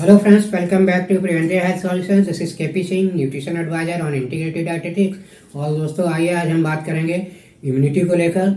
Hello friends, welcome back to Preventive Health Solutions. This is KP Singh, Nutrition Advisor on Integrated Dietetics. और दोस्तों आइए आज हम बात करेंगे इम्यूनिटी को लेकर।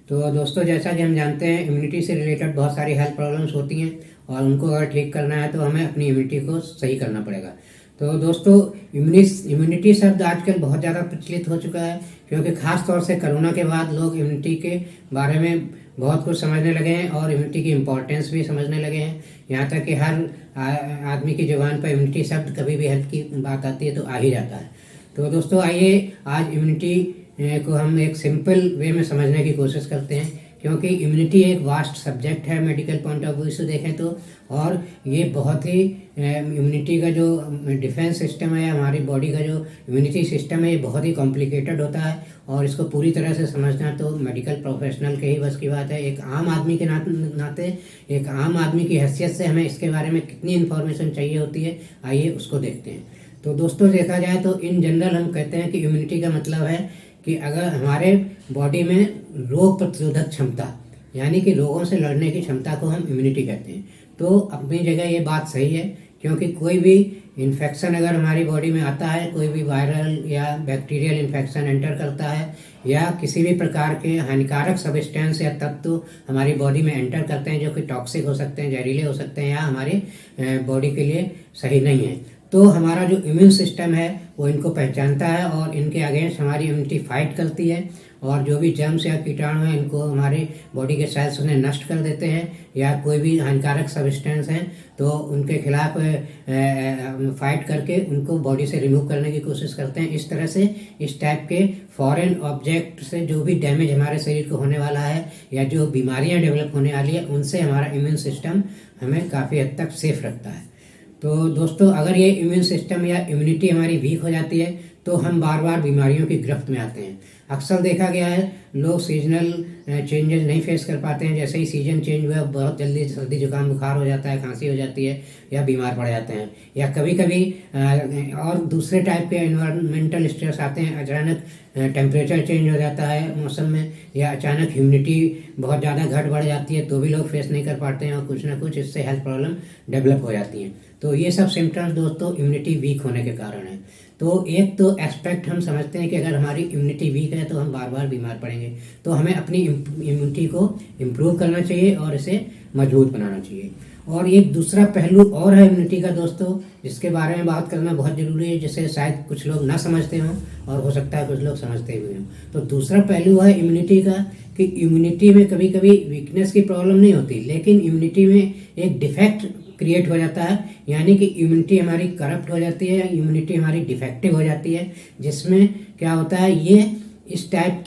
तो दोस्तों जैसा कि हम जानते हैं इम्यूनिटी से रिलेटेड बहुत सारी हेल्थ प्रॉब्लम्स होती हैं और उनको अगर ठीक करना है तो हमें अपनी इम्यूनिटी को सही करना पड़ेगा। तो दोस्तों इम्यूनिटी शब्द आजकल बहुत ज़्यादा प्रचलित हो चुका है, क्योंकि ख़ास तौर से कोरोना के बाद लोग इम्यूनिटी के बारे में बहुत कुछ समझने लगे हैं और इम्यूनिटी की इम्पोर्टेंस भी समझने लगे हैं। यहाँ तक कि हर आदमी की जुबान पर इम्यूनिटी शब्द कभी भी हेल्थ की बात आती है तो आ ही जाता है। तो दोस्तों आइए आज इम्यूनिटी को हम एक सिंपल वे में समझने की कोशिश करते हैं, क्योंकि इम्यूनिटी एक वास्ट सब्जेक्ट है मेडिकल पॉइंट ऑफ व्यू से देखें तो। और ये बहुत ही इम्यूनिटी का जो डिफेंस सिस्टम है, हमारी बॉडी का जो इम्यूनिटी सिस्टम है, ये बहुत ही कॉम्प्लिकेटेड होता है और इसको पूरी तरह से समझना तो मेडिकल प्रोफेशनल के ही बस की बात है। एक आम आदमी के नाते, एक आम आदमी की हैसियत से हमें इसके बारे में कितनी इन्फॉर्मेशन चाहिए होती है, आइए उसको देखते हैं। तो दोस्तों देखा जाए तो इन जनरल हम कहते हैं कि इम्यूनिटी का मतलब है कि अगर हमारे बॉडी में रोग प्रतिरोधक क्षमता, यानी कि रोगों से लड़ने की क्षमता को हम इम्यूनिटी कहते हैं। तो अपनी जगह ये बात सही है, क्योंकि कोई भी इन्फेक्शन अगर हमारी बॉडी में आता है, कोई भी वायरल या बैक्टीरियल इन्फेक्शन एंटर करता है या किसी भी प्रकार के हानिकारक सब्सटेंस या तत्व हमारी बॉडी में एंटर करते हैं जो कि टॉक्सिक हो सकते हैं, जहरीले हो सकते हैं या हमारी बॉडी के लिए सही नहीं है, तो हमारा जो इम्यून सिस्टम है वो इनको पहचानता है और इनके अगेंस्ट हमारी इम्यूनिटी फाइट करती है और जो भी जर्म्स या कीटाणु हैं इनको हमारे बॉडी के सेल्स उन्हें नष्ट कर देते हैं, या कोई भी हानिकारक सब्सटेंस हैं तो उनके खिलाफ फाइट करके उनको बॉडी से रिमूव करने की कोशिश करते हैं। इस तरह से इस टाइप के फॉरेन ऑब्जेक्ट से जो भी डैमेज हमारे शरीर को होने वाला है या जो बीमारियां डेवलप होने वाली है, उनसे हमारा इम्यून सिस्टम हमें काफ़ी हद तक सेफ रखता है। तो दोस्तों अगर ये इम्यून सिस्टम या इम्यूनिटी हमारी वीक हो जाती है तो हम बार बार बीमारियों की गिरफ्त में आते हैं। अक्सर देखा गया है लोग सीजनल चेंजेस नहीं फेस कर पाते हैं, जैसे ही सीजन चेंज हुआ बहुत जल्दी सर्दी जुकाम बुखार हो जाता है, खांसी हो जाती है या बीमार पड़ जाते हैं, या कभी कभी और दूसरे टाइप के एनवायरमेंटल स्ट्रेस आते हैं। अचानक टेम्परेचर चेंज हो जाता है मौसम में, या अचानक ह्यूमिडिटी बहुत ज़्यादा घट बढ़ जाती है तो भी लोग फेस नहीं कर पाते हैं और कुछ ना कुछ इससे हेल्थ प्रॉब्लम डेवलप हो जाती हैं। तो ये सब सिम्टम्स दोस्तों इम्यूनिटी वीक होने के कारण है। तो एक तो एस्पेक्ट हम समझते हैं कि अगर हमारी इम्यूनिटी वीक है तो हम बार बार बीमार पड़ेंगे, तो हमें अपनी इम्यूनिटी को इम्प्रूव करना चाहिए और इसे मजबूत बनाना चाहिए। और एक दूसरा पहलू और है इम्यूनिटी का दोस्तों, जिसके बारे में बात करना बहुत ज़रूरी है, जिसे शायद कुछ लोग ना समझते हों और हो सकता है कुछ लोग समझते भी हों। तो दूसरा पहलू है इम्यूनिटी का कि इम्यूनिटी में कभी कभी वीकनेस की प्रॉब्लम नहीं होती, लेकिन इम्यूनिटी में एक डिफेक्ट क्रिएट हो जाता है, यानी कि इम्यूनिटी हमारी करप्ट हो जाती है, इम्यूनिटी हमारी डिफेक्टिव हो जाती है, जिसमें क्या होता है, ये इस टाइप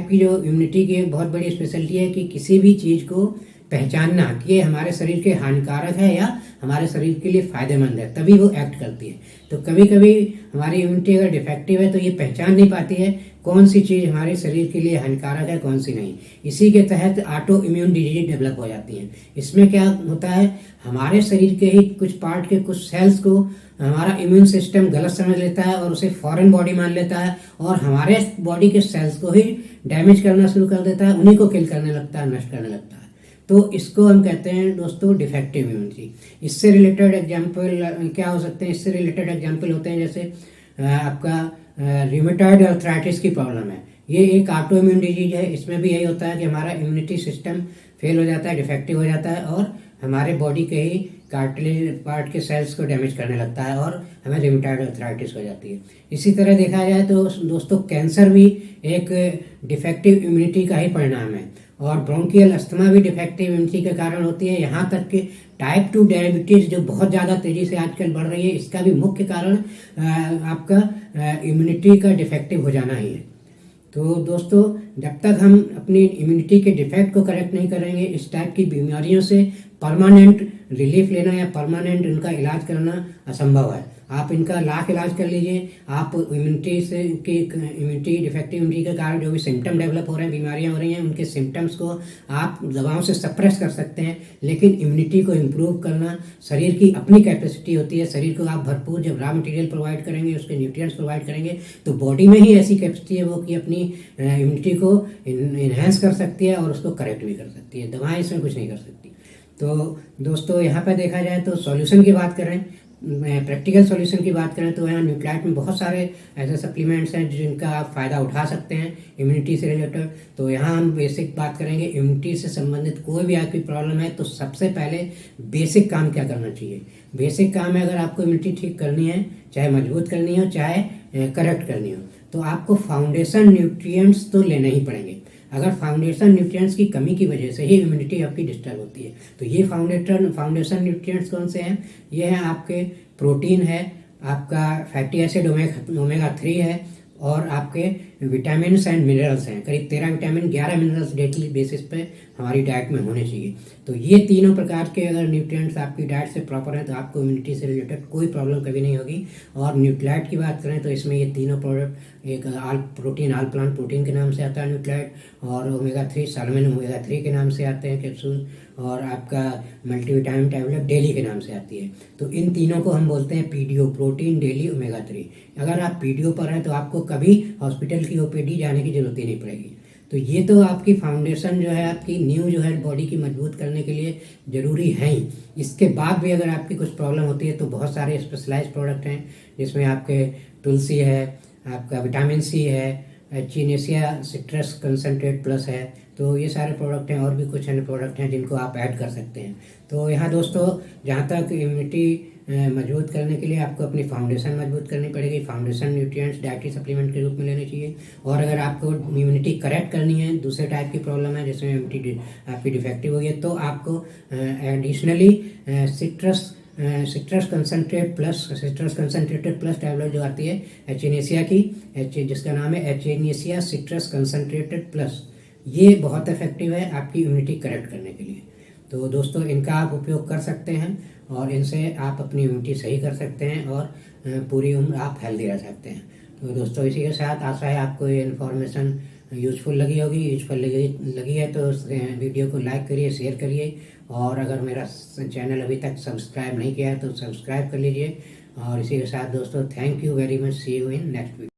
की जो इम्यूनिटी की एक बहुत बड़ी स्पेशलिटी है कि किसी भी चीज़ को पहचानना कि ये हमारे शरीर के हानिकारक है या हमारे शरीर के लिए फ़ायदेमंद है, तभी वो एक्ट करती है। तो कभी कभी हमारी इम्यूनिटी अगर डिफेक्टिव है तो ये पहचान नहीं पाती है कौन सी चीज़ हमारे शरीर के लिए हानिकारक है, कौन सी नहीं। इसी के तहत ऑटो इम्यून डिजीज डेवलप हो जाती हैं। इसमें क्या होता है, हमारे शरीर के ही कुछ पार्ट के कुछ सेल्स को हमारा इम्यून सिस्टम गलत समझ लेता है और उसे फॉरेन बॉडी मान लेता है और हमारे बॉडी के सेल्स को ही डैमेज करना शुरू कर देता है, उन्हीं को किल करने लगता है, नष्ट करने लगता है। तो इसको हम कहते हैं दोस्तों डिफेक्टिव इम्यूनिटी। इससे रिलेटेड एग्जाम्पल क्या हो सकते हैं, इससे रिलेटेड एग्जाम्पल होते हैं जैसे आपका रूमेटॉइड अर्थराइटिस की प्रॉब्लम है। ये एक ऑटो इम्यून डिजीज है। इसमें भी यही होता है कि हमारा इम्यूनिटी सिस्टम फेल हो जाता है, डिफेक्टिव हो जाता है और हमारे बॉडी के ही कार्टिलेज पार्ट के सेल्स को डैमेज करने लगता है और हमें रूमेटॉइड अर्थराइटिस हो जाती है। इसी तरह देखा जाए तो दोस्तों कैंसर भी एक डिफेक्टिव इम्यूनिटी का ही परिणाम है और ब्रोंकियल अस्थमा भी डिफेक्टिव इम्यूनिटी के कारण होती है। यहाँ तक कि टाइप 2 डायबिटीज़ जो बहुत ज़्यादा तेज़ी से आजकल बढ़ रही है, इसका भी मुख्य कारण आपका इम्यूनिटी का डिफेक्टिव हो जाना ही है। तो दोस्तों जब तक हम अपनी इम्यूनिटी के डिफेक्ट को करेक्ट नहीं करेंगे, इस टाइप की बीमारियों से परमानेंट रिलीफ लेना या परमानेंट इनका इलाज करना असंभव है। आप इनका लाख इलाज कर लीजिए, आप इम्यूनिटी डिफेक्टिव इम्यूनिटी के कारण जो भी सिम्टम डेवलप हो रहे हैं, बीमारियां हो रही हैं, उनके सिम्टम्स को आप दवाओं से सप्रेस कर सकते हैं, लेकिन इम्यूनिटी को इम्प्रूव करना शरीर की अपनी कैपेसिटी होती है। शरीर को आप भरपूर जब रॉ मटेरियल प्रोवाइड करेंगे, उसके न्यूट्रिएंट्स प्रोवाइड करेंगे, तो बॉडी में ही ऐसी कैपेसिटी है वो कि अपनी इम्यूनिटी को इन्हेंस कर सकती है और उसको करेक्ट भी कर सकती है। दवाएं इसमें कुछ नहीं कर सकती। तो दोस्तों यहाँ पर देखा जाए तो सॉल्यूशन की बात करें, प्रैक्टिकल सॉल्यूशन की बात करें तो यहाँ न्यूट्रिएंट में बहुत सारे ऐसे सप्लीमेंट्स हैं जिनका आप फ़ायदा उठा सकते हैं इम्यूनिटी से रिलेटेड। तो यहाँ हम बेसिक बात करेंगे, इम्यूनिटी से संबंधित कोई भी आपकी प्रॉब्लम है तो सबसे पहले बेसिक काम क्या करना चाहिए। बेसिक काम है, अगर आपको इम्यूनिटी ठीक करनी है, चाहे मजबूत करनी हो चाहे करेक्ट करनी हो, तो आपको फाउंडेशन न्यूट्रिएंट्स तो लेने ही पड़ेंगे। अगर फाउंडेशन न्यूट्रिएंट्स की कमी की वजह से ही इम्यूनिटी आपकी डिस्टर्ब होती है, तो ये फाउंडेशन न्यूट्रिएंट्स कौन से हैं? ये हैं आपके प्रोटीन है, आपका फैटी एसिड ओमेगा 3 है, और आपके विटामिन एंड मिनरल्स हैं। करीब 13 विटामिन 11 मिनरल्स डेली बेसिस पे हमारी डाइट में होने चाहिए। तो ये तीनों प्रकार के अगर न्यूट्रिएंट्स आपकी डाइट से प्रॉपर हैं तो आपको इम्यूनिटी से रिलेटेड कोई प्रॉब्लम कभी नहीं होगी। और न्यूट्रिएंट की बात करें तो इसमें ये तीनों प्रोडक्ट, एक आल प्लांट प्रोटीन के नाम से आता है न्यूट्रिएंट, और ओमेगा 3 साल्मन ओमेगा 3 के नाम से आते हैं कैप्सूल, और आपका मल्टीविटामिन टैबलेट डेली के नाम से आती है। तो इन तीनों को हम बोलते हैं पीडीओ, प्रोटीन डेली ओमेगा 3। अगर आप पीडीओ पर हैं तो आपको कभी हॉस्पिटल की ओपीडी जाने की जरूरत ही नहीं पड़ेगी। तो ये तो आपकी फाउंडेशन जो है, आपकी न्यू जो है बॉडी की मजबूत करने के लिए ज़रूरी है ही। इसके बाद भी अगर आपकी कुछ प्रॉब्लम होती है तो बहुत सारे स्पेशलाइज्ड प्रोडक्ट हैं, जिसमें आपके तुलसी है, आपका विटामिन सी है, एचिनेसिया सिट्रस कंसनट्रेट प्लस है। तो ये सारे प्रोडक्ट हैं, और भी कुछ अन्य प्रोडक्ट हैं जिनको आप ऐड कर सकते हैं। तो यहाँ दोस्तों, जहाँ तक इम्यूनिटी मजबूत करने के लिए आपको अपनी फाउंडेशन मजबूत करनी पड़ेगी। फाउंडेशन न्यूट्रिएंट्स डाइटरी सप्लीमेंट के रूप में लेने चाहिए। और अगर आपको इम्यूनिटी करेक्ट करनी है, दूसरे टाइप की प्रॉब्लम है जिसमें इम्यूनिटी आपकी डिफेक्टिव हुई है, तो आपको additionally citrus concentrated plus tablet जो आती है एचिनेसिया की, जिसका नाम है एचिनेसिया सिट्रस कंसनट्रेटेड प्लस, ये बहुत इफेक्टिव है आपकी इम्यूनिटी करेक्ट करने के लिए। तो दोस्तों, इनका आप उपयोग कर सकते हैं और इनसे आप अपनी इम्यूनिटी सही कर सकते हैं और पूरी उम्र आप हेल्दी रह सकते हैं। तो दोस्तों, इसी के साथ आशा है आपको ये इन्फॉर्मेशन यूजफुल लगी होगी। यूजफुल लगी है तो वीडियो को लाइक करिए, शेयर करिए, और अगर मेरा चैनल अभी तक सब्सक्राइब नहीं किया है तो सब्सक्राइब कर लीजिए। और इसी के साथ दोस्तों, thank you very much, see you in next video.